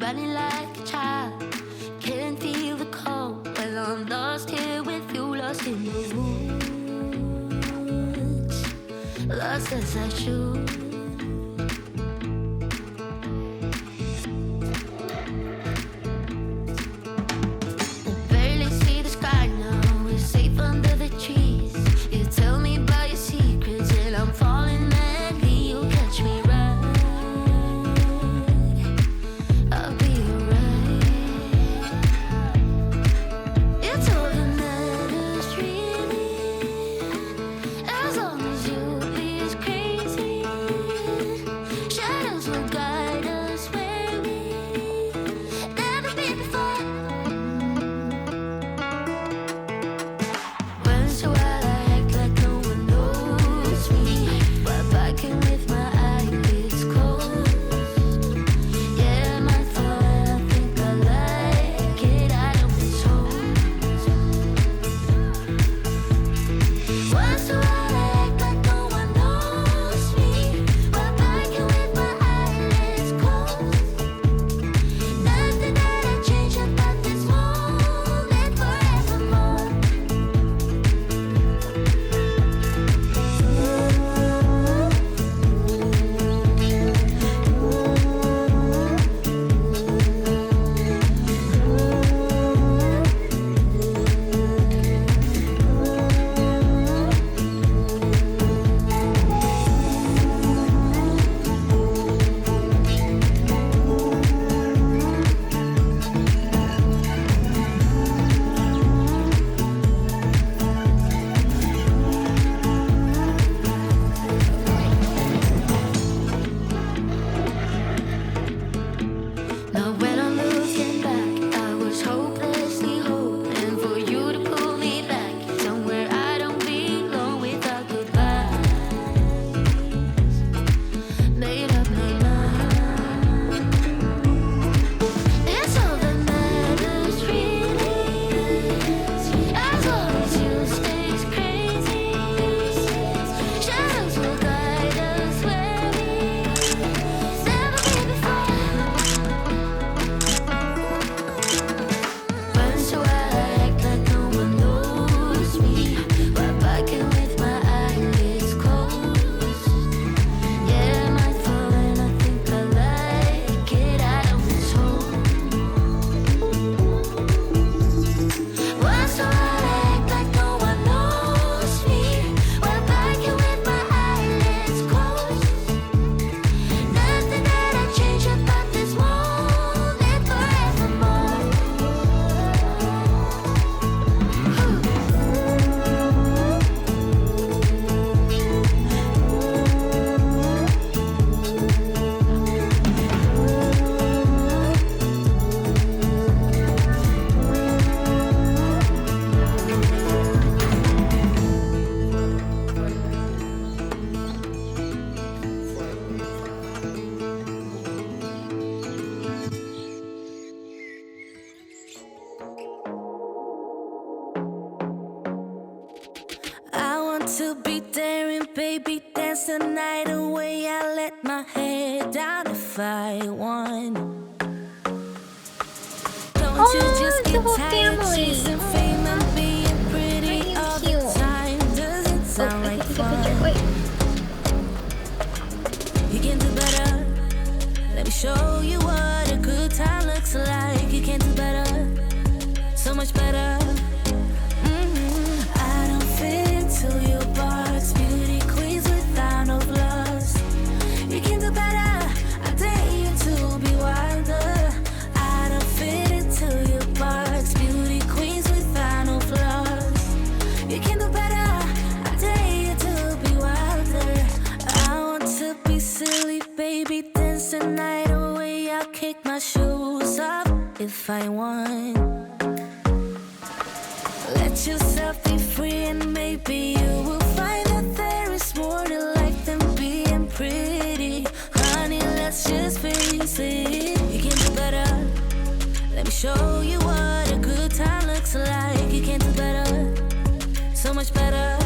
running like a child. Can't feel the cold. Well, I'm lost here with you, lost in the woods, lost as I should. I barely see the sky now. We're safe under the trees. You tell me about your secrets and I'm falling madly. You'll catch me right. I'll be alright. It's all that matters really, as long as you be as crazy. Shadows will guide us where we never been before. Once in a while I act like no one knows me, while backing with my eyelids closed. Yeah, my fault, I think I like it, I don't so. Once in a while I act like no one knows me, while backing with my eyelids closed. Nothing that I change about this moment forevermore. Now when I'm looking back, I was hopelessly hoping for you to pull me back somewhere I don't belong without goodbyes. Made up my mind. It's all that matters really, as long as you stay crazy. Shadows will guide us where we never been before. Once in a while I act like no one knows me, while backing with my eyelids closed. Yeah, my fault, and I think I like it, I don't so. Once in a while I act like no one knows me, while backing with my eyelids closed. Nothing that I change about this moment forevermore. I want to be daring, baby, dance the night away. I let my head down if I won. Don't you just the get whole tired family. chasing fame and being pretty Aren't you all the cute? time? Doesn't sound I like can take a fun. picture. Wait. You can do better. Let me show you what a good time looks like. You can do better, so much better. I don't fit into your box, beauty queens without no flaws. You can do better. I dare you to be wilder. I don't fit into your box, beauty queens without no flaws. You can do better. I dare you to be wilder. I want to be silly, baby, dance the night away. I'll kick my shoes off if I want. Let yourself be free and maybe you will find that there is more to life than being pretty. Honey, let's just face it. You can do better. Let me show you what a good time looks like. You can do better, so much better.